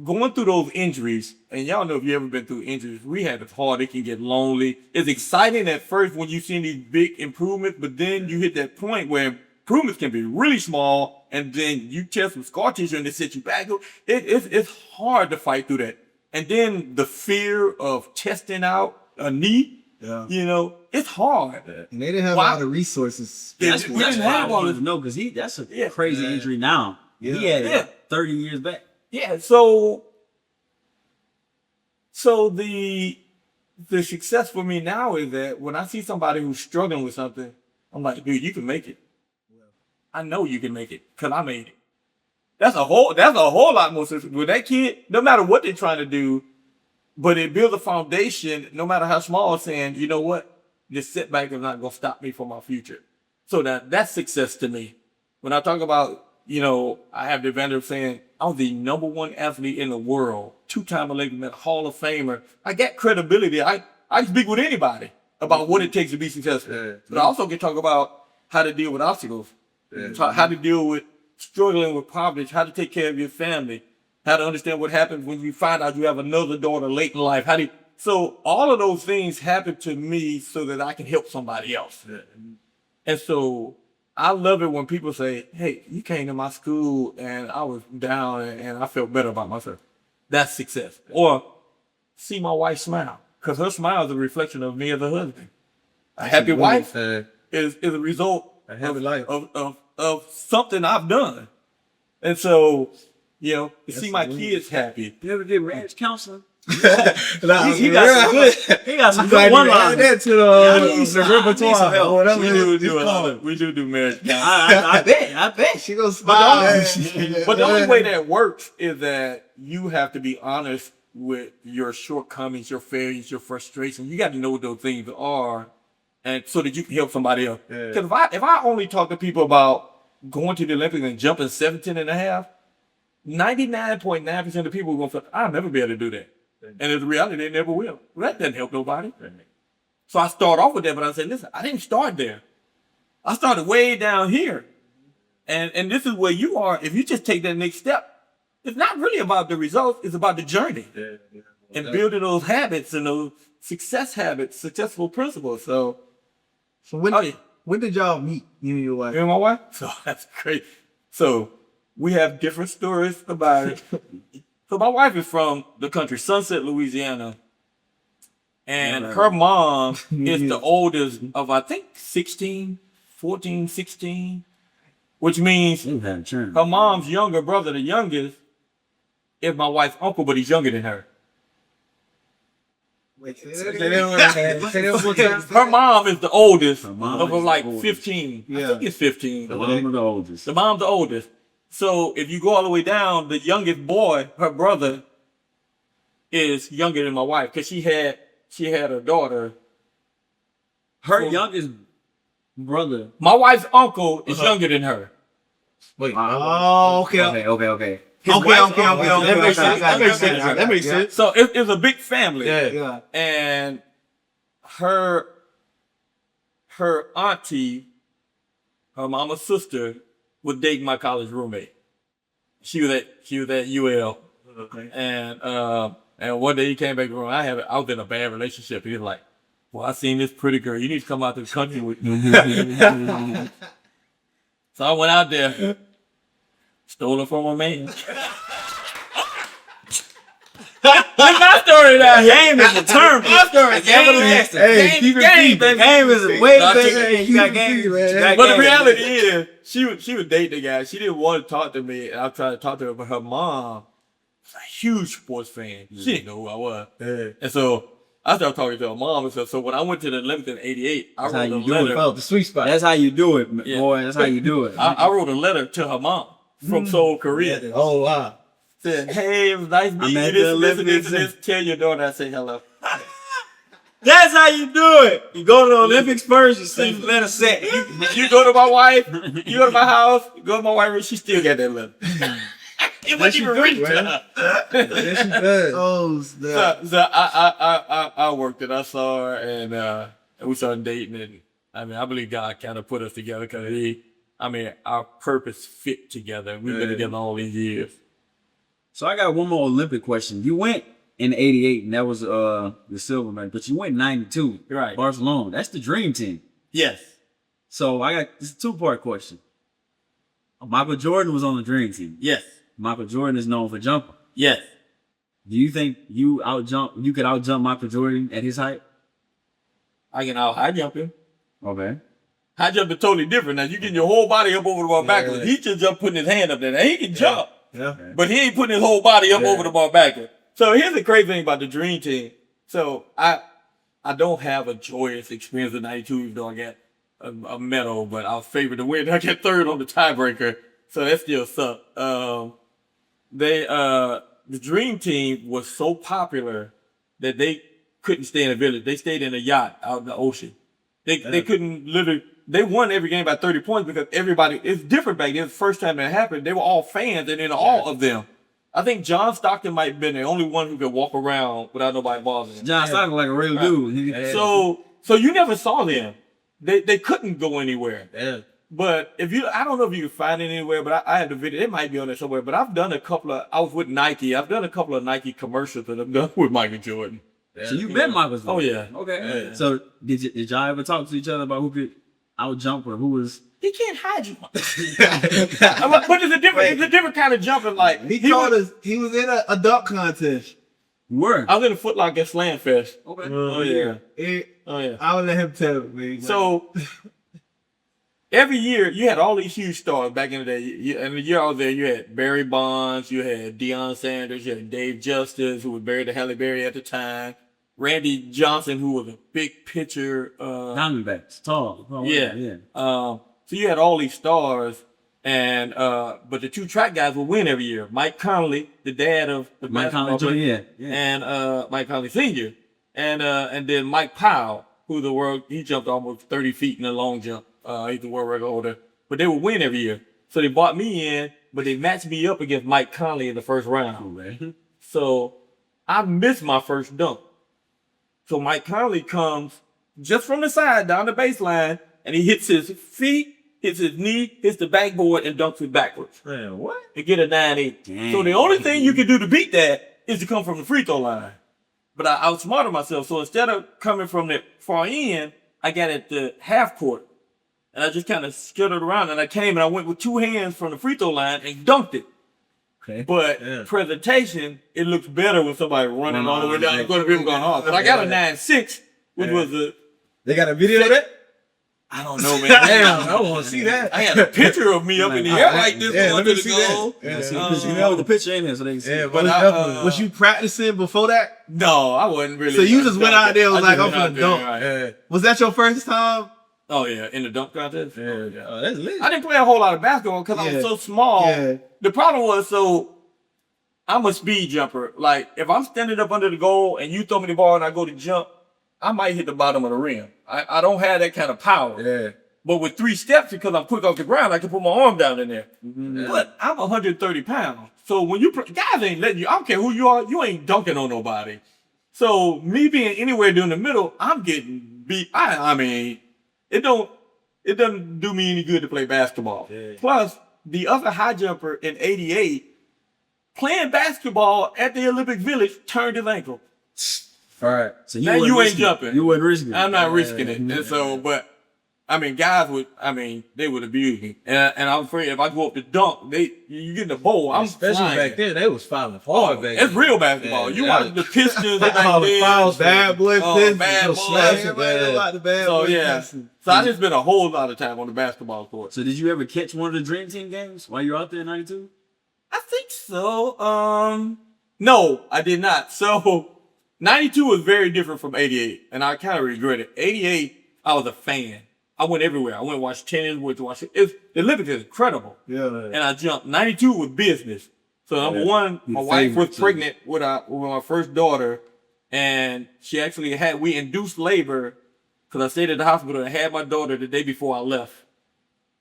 going through those injuries, and y'all know if you ever been through injuries, rehab is hard. It can get lonely. It's exciting at first when you see these big improvements, but then you hit that point where improvements can be really small, and then you test some scar tissue and they set you back. It's hard to fight through that. And then the fear of testing out a knee, it's hard. And they didn't have a lot of resources. That's We what didn't have all this. No, because that's a crazy injury now. Yeah. He had it 30 years back. Yeah, so the success for me now is that when I see somebody who's struggling with something, I'm like, dude, you can make it. I know you can make it because I made it. That's a whole lot more success. With that kid, no matter what they're trying to do, but it builds a foundation, no matter how small, saying, you know what, this setback is not going to stop me from my future. So that's success to me. When I talk about, I have the advantage of saying I'm the #1 athlete in the world, 2-time Olympic medal, Hall of Famer. I got credibility. I can speak with anybody about what it takes to be successful. Yeah. But I also can talk about how to deal with obstacles, how to deal with struggling with poverty, how to take care of your family, how to understand what happens when you find out you have another daughter late in life. So all of those things happen to me so that I can help somebody else. And so I love it when people say, hey, you came to my school and I was down and I felt better about myself. That's success. Or see my wife smile, because her smile is a reflection of me as a husband. A happy wife is a result of something I've done. And so, to see my kids happy. You ever did marriage counseling? He got some good one-liners. That to the repertoire. We do marriage counseling. I bet. She gonna smile. But the only way that works is that you have to be honest with your shortcomings, your failures, your frustrations. You got to know what those things are, and so that you can help somebody else. Because if I only talk to people about going to the Olympics and jumping 17 and a half, 99.9% of people are going to feel, I'll never be able to do that. And in reality, they never will. Well, that doesn't help nobody. So I start off with that, but I said, listen, I didn't start there. I started way down here. And this is where you are. If you just take that next step, it's not really about the results. It's about the journey. And building those habits and those success habits, successful principles. So when did y'all meet, you and your wife? You and my wife? So that's great. So we have different stories about it. So my wife is from the country, Sunset, Louisiana. And her mom is the oldest of, I think, 14, 16. Which means her mom's younger brother, the youngest, is my wife's uncle, but he's younger than her. Wait, say that one time. Her mom is the oldest of is like the oldest. 15. I Yeah. think it's 15. The mom of the oldest. The mom's the oldest. So if you go all the way down, the youngest boy, her brother, is younger than my wife because she had a daughter. Her youngest brother. My wife's uncle is younger than her. Wait. Oh, okay. Okay. Okay. That makes sense. So it's a big family. Yeah. And her auntie, her mama's sister, was dating my college roommate. She was at UL. Okay. And one day he came back from I was in a bad relationship. He was like, well, I seen this pretty girl. You need to come out to the country with me. So I went out there, stole her from a man. my story now. Game is determined. My story is Everlasting. Hey, keep it game, deep. baby. Game is way Nah, better keep than you got game. it, man. You got But the game. reality is, she was dating the guy. She didn't want to talk to me, and I tried to talk to her, but her mom was a huge sports fan. She didn't know who I was. And so I started talking to her mom and stuff. So when I went to the Olympics in '88, I That's how wrote a you do letter. it. Oh, the sweet spot. That's how you do it, Yeah. boy. That's how you do it. I wrote a letter to her mom from Seoul, Korea. Oh wow. Said, hey, it was nice meeting you. at This, the this, and this, Olympics. and this. Tell your daughter I say hello. That's how you do it. You go to the Olympics first. You send the letter set. You go to my wife, you go to my house, you go to my wife, she still got that letter. It wasn't even written to her. Yes, she does. Oh, snap. So I worked it. I saw her, and we started dating. And I mean, I believe God kind of put us together because our purpose fit together. We've been together all these years. So I got one more Olympic question. You went in '88, and that was the silver medal, but you went in '92, Right. Barcelona. That's the dream team. Yes. So I got this 2-part question. Michael Jordan was on the dream team. Yes. Michael Jordan is known for jumping. Yes. Do you think you could outjump Michael Jordan at his height? I can out high jump him. Okay. High jump is totally different. Now you getting your whole body up over the bar backwards. He just jump putting his hand up there. Now he can jump. Yeah. But he ain't putting his whole body up over the bar backward. So here's the crazy thing about the dream team. So I don't have a joyous experience in '92, even though I got a medal, but I was favored to win. I got third on the tiebreaker, so that still sucked. The dream team was so popular that they couldn't stay in a village. They stayed in a yacht out in the ocean. They couldn't literally. They won every game by 30 points because everybody. It's different back then. The first time that happened, they were all fans, and then all of them. I think John Stockton might have been the only one who could walk around without nobody bothering him. John Stockton like a real dude. So you never saw them. They couldn't go anywhere. Yeah. But I don't know if you can find it anywhere, but I have the video. It might be on there somewhere. But I've done I was with Nike. I've done a couple of Nike commercials that I've done with Michael Jordan. So you met Michael Jordan. Oh yeah. Okay. Yeah. So did y'all ever talk to each other about who could outjump or who was? He can't hide you. But it's a different kind of jumping. Like He was in a dunk contest. Were. I was in a Foot Locker at Slam Fest. Okay. Oh yeah. Oh yeah. I would let him tell it, man. So every year you had all these huge stars back in the day. And the year I was there, you had Barry Bonds, you had Deion Sanders, you had Dave Justice, who was married to Halle Berry at the time, Randy Johnson, who was a big pitcher. Diamondbacks. Tall. Oh, Yeah. So you had all these stars, and but the two track guys would win every year. Mike Conley, the dad of the Mike basketball Conley Jr. player, Yeah. and Mike Conley Sr. And then Mike Powell, who he jumped almost 30 feet in the long jump. He's the world record holder. But they would win every year. So they brought me in, but they matched me up against Mike Conley in the first round. Okay. So I missed my first dunk. So Mike Conley comes just from the side down the baseline, and he hits his feet, hits his knee, hits the backboard, and dunks it backwards. Man, what? And get a 9-8. So the only thing you can do to beat that is to come from the free throw line. But I outsmarted myself. So instead of coming from the far end, I got at the half court. And I just kind of skittered around, and I came and I went with two hands from the free throw line and dunked it. Okay. But presentation, it looks better with somebody running all the way down the court and people going off. But I got a 9-6, which was They got a video of that? I don't know, man. Damn, I want to see that. I had a picture of me up in the air like this going let to me the see that. goal. Yeah, You know the picture in there so they can see. Yeah, it. but was you practicing before that? No, I wasn't really. So you just went out there and was I like, just I'm went gonna out dunk. there, right. yeah. Was that your first time? Oh, yeah, in the dunk contest? Yeah. Oh, that's lit. I didn't play a whole lot of basketball because I was so small. Yeah. The problem was, I'm a speed jumper. Like, if I'm standing up under the goal and you throw me the ball and I go to jump, I might hit the bottom of the rim. I don't have that kind of power. Yeah. But with 3 steps, because I'm quick off the ground, I can put my arm down in there. But I'm 130 pounds. So when guys ain't letting you, I don't care who you are, you ain't dunking on nobody. So me being anywhere down the middle, I'm getting beat. I mean, it doesn't do me any good to play basketball. Yeah. Plus, the other high jumper in '88, playing basketball at the Olympic Village turned his ankle. All right. So Now wasn't you ain't risking it. jumping. You wasn't risking it. I'm not risking it. And so, but guys they would abuse me. And I'm afraid if I go up to dunk, you get in the bowl, I'm Especially flying. back then, they was fouling hard back then. It's real basketball. Yeah, You yeah. watch the Pistons back All the then. fouls, Bad boy, Pistons. bad So boy. slash Yeah. everybody about the bad So boy yeah. Pistons. So I just spent a whole lot of time on the basketball court. So did you ever catch one of the Dream Team games while you were out there in '92? I think so. No, I did not. So 92 was very different from 88, and I kind of regret it. 88, I was a fan. I went everywhere. I went to watch tennis, went to watch the Olympics is incredible. Yeah. And I jumped. 92 was business. So number one, my wife was pregnant with my first daughter, and she actually we induced labor because I stayed at the hospital and had my daughter the day before I left.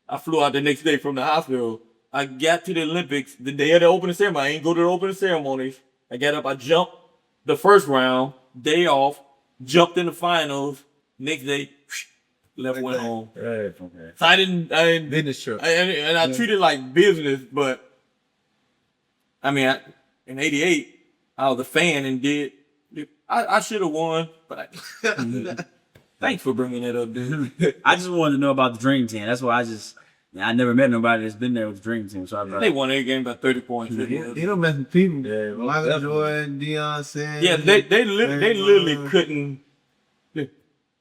I flew out the next day from the hospital. I got to the Olympics the day of the opening ceremony. I ain't go to the opening ceremonies. I got up, I jumped the first round, day off, jumped in the finals. Next day, left, went home. Right. Okay. So I didn't Business trip. and I treated it like business, but in '88, I was a fan and I should have won, but thanks for bringing that up, dude. I just wanted to know about the Dream Team. That's why I never met nobody that's been there with the Dream Team. So They won every game by 30 points. He don't mess with people. Yeah, Michael definitely. Jordan, Deion Sanders. Yeah, they literally Draymond. couldn't.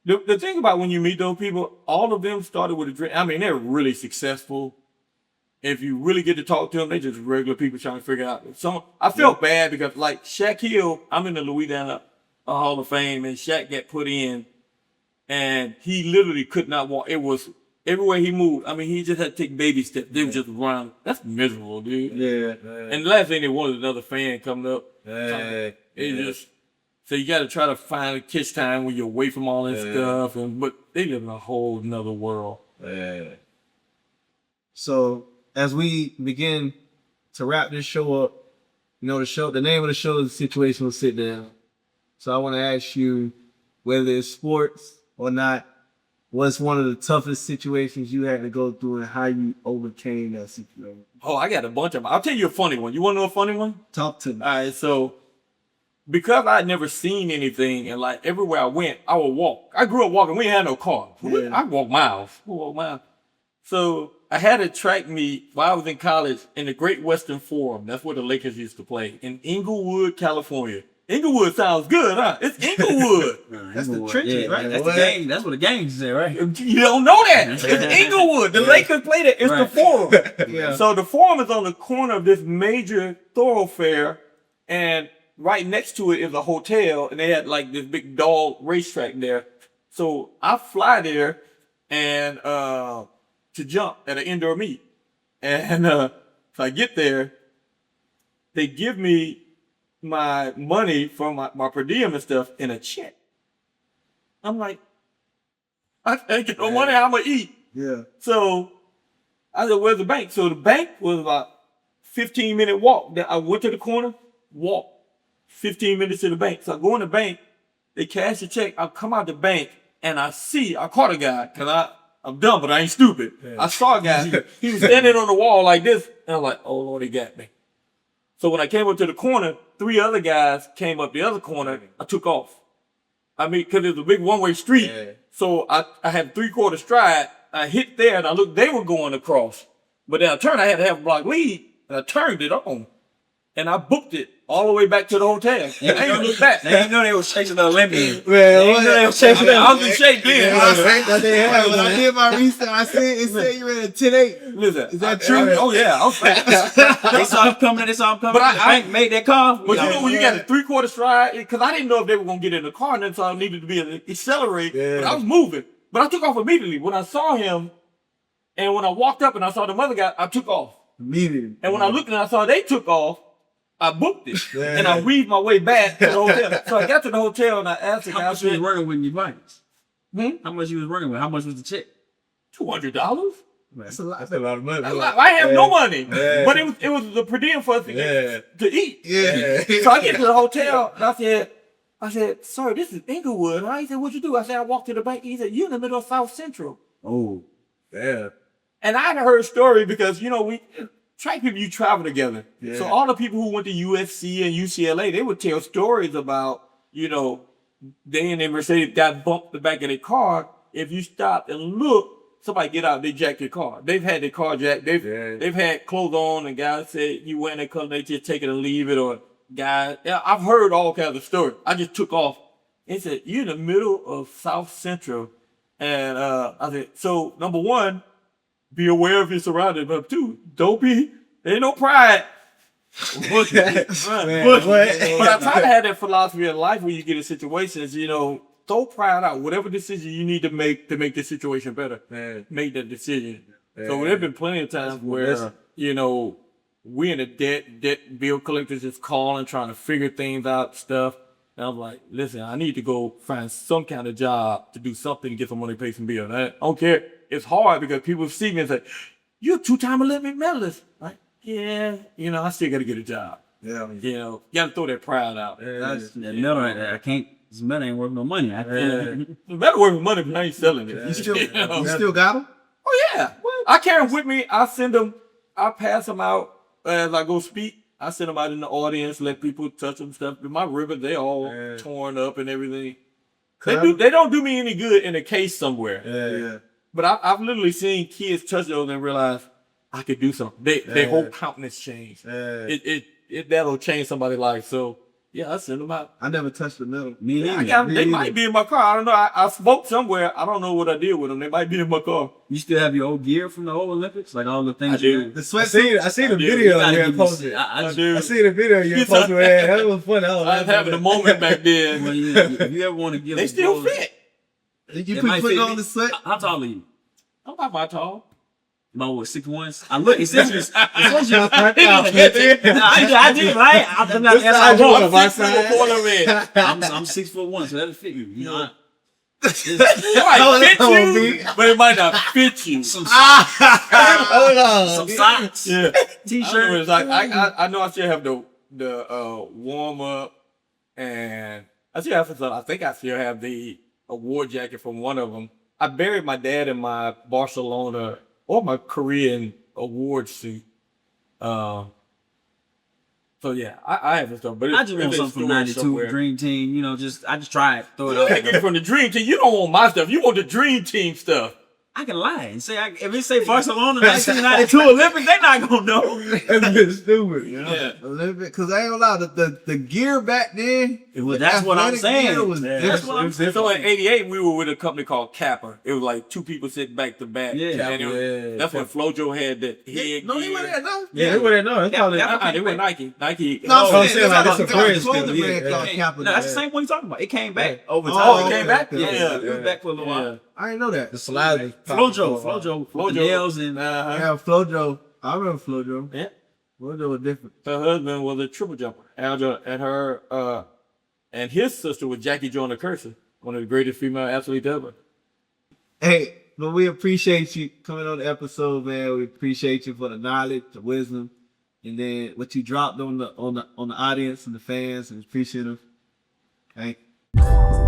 The thing about when you meet those people, all of them started with a dream. They're really successful. If you really get to talk to them, they just regular people trying to figure out. I felt bad because like Shaquille, I'm in the Louisiana Hall of Fame, and Shaq got put in, and he literally could not walk. It was everywhere he moved. He just had to take baby steps. They were just around. That's miserable, dude. Yeah. And the last thing they wanted was another fan coming up. Yeah. So you got to try to find a kiss time when you're away from all this stuff, but they live in a whole nother world. Yeah. So as we begin to wrap this show up, the name of the show is Situational Sitdown. So I want to ask you, whether it's sports or not, what's one of the toughest situations you had to go through and how you overcame that situation? Oh, I got a bunch of them. I'll tell you a funny one. You want to know a funny one? Talk to me. All right, so because I'd never seen anything, and like everywhere I went, I would walk. I grew up walking. We ain't had no car. Yeah. I walk miles. So I had a track meet while I was in college in the Great Western Forum. That's where the Lakers used to play in Inglewood, California. Inglewood sounds good, huh? It's Inglewood. That's the trenches, right? That's the game. That's what the games say, right? You don't know that. It's Inglewood. The Lakers play there. It's the Forum. Yeah. So the Forum is on the corner of this major thoroughfare, and right next to it is a hotel, and they had like this big dog racetrack there. So I fly there and to jump at an indoor meet. And so I get there, they give me my money from my per diem and stuff in a check. I'm like, I can't get no money, how am I eat? Yeah. So I said, where's the bank? So the bank was about 15-minute walk. Then I went to the corner, walked 15 minutes to the bank. So I go in the bank, they cash the check. I come out the bank and I caught a guy, because I'm dumb, but I ain't stupid. Yeah. I saw a guy, he was standing on the wall like this, and I'm like, oh Lord, he got me. So when I came up to the corner, 3 other guys came up the other corner. I took off. Because it was a big one-way street. Yeah. So I had 3/4 stride. I hit there, and I looked, they were going across. But then I turned, I had to have a block lead, and I turned it on. And I booked it all the way back to the hotel. I ain't looked back. They didn't know they was chasing the Olympian. Well, I was in shape then. When I did my research, I said it said you ran a 10-8. Listen, is that true? Oh yeah, I'm fat. They saw him coming. But I made that call. But you know when you got a 3/4 stride, because I didn't know if they were gonna get in the car, and then so I needed to be accelerate. Yeah. But I was moving. But I took off immediately when I saw him, and when I walked up and I saw the other guy, I took off immediately. And when I looked and I saw they took off, I booked it, and I weaved my way back to the hotel. So I got to the hotel and I asked the guy, how much you was working with your bikes? How much you was working with? How much was the check? $200. That's a lot. That's a lot of money. I have no money, but it was the per diem for us to eat. Yeah. So I get to the hotel and I said, sir, this is Inglewood. Right? He said, what'd you do? I said, I walked to the bank. He said, you're in the middle of South Central. Oh, yeah. And I had heard a story because we track people, you travel together. Yeah. So all the people who went to USC and UCLA, they would tell stories about, they in their Mercedes got bumped the back of their car. If you stopped and looked, somebody get out, they jack your car. They've had their car jacked. They've had clothes on, and guys said you wearing that color, they just take it and leave it, or guys. Yeah, I've heard all kinds of stories. I just took off. It said you're in the middle of South Central, and I said, so number one, be aware of your surroundings. Number two, don't be. There ain't no pride. But I try to have that philosophy in life where you get in situations, throw pride out. Whatever decision you need to make the situation better, make that decision. So there have been plenty of times where, we in the debt bill collectors just calling, trying to figure things out, stuff. And I'm like, listen, I need to go find some kind of job to do something to get some money to pay some bills. I don't care. It's hard because people see me and say, you're a 2-time Olympic medalist. Like, yeah, I still got to get a job. Yeah. You got to throw that pride out. That's that medal right there. I can't. This medal ain't worth no money. The medal worth money, but I ain't selling it. You still got them? Oh, yeah. I carry them with me. I send them. I pass them out as I go speak. I send them out in the audience, let people touch them stuff. But my ribbons, they all torn up and everything. They don't do me any good in a case somewhere. Yeah. But I've literally seen kids touch those and realize I could do something. Their whole countenance changed. That'll change somebody's life. So yeah, I send them out. I never touched the middle. Me neither. They might be in my car. I don't know. I smoked somewhere. I don't know what I did with them. They might be in my car. You still have your old gear from the old Olympics, like all the things. I do. The I sweatsuit. seen the video you had posted. I do. I seen the video you had posted. Man, that was funny. I was having a moment back then. Well, if you ever want to give, They still fit. You put on the sweat. How tall are you? I'm not my tall. About what, 6'1"? I look. It says you. I did right. I'm not. I'm 6'1", so that'll fit you. You know. It might fit you, but it might not fit you. Some socks. Yeah. T-shirt. It's like I know I still have the warm up, and I still have some. I think I still have the award jacket from one of them. I buried my dad in my Barcelona or my Korean award suit. So yeah, I have this stuff. But I just want something from '92 Dream Team. I just try it, throw it out. You get it from the Dream Team. You don't want my stuff. You want the Dream Team stuff. I can lie and say if it say Barcelona 1992 Olympics, they not gonna know. That's stupid. Yeah. A little bit, because I ain't gonna lie, the gear back then. That's what I'm saying. That's what I'm saying. So in '88, we were with a company called Kappa. It was like two people sitting back to back. Yeah. And that's when FloJo had the head. No, he wasn't there, no. Yeah, they wouldn't know. That's probably. They were Nike. No, I'm saying like it's a brand clothing still, brand yeah. called Kappa. No, that's the same one you're talking about. It came back over time. Oh, it came back? Yeah, it was back for a little while. I didn't know that. The slide. FloJo, the nails and Yeah, FloJo. I remember FloJo. Yeah. FloJo was different. Her husband was a triple jumper. And his sister was Jackie Joyner Kersey, one of the greatest female athletes ever. Hey, but we appreciate you coming on the episode, man. We appreciate you for the knowledge, the wisdom, and then what you dropped on the audience and the fans, and appreciative. Thank you.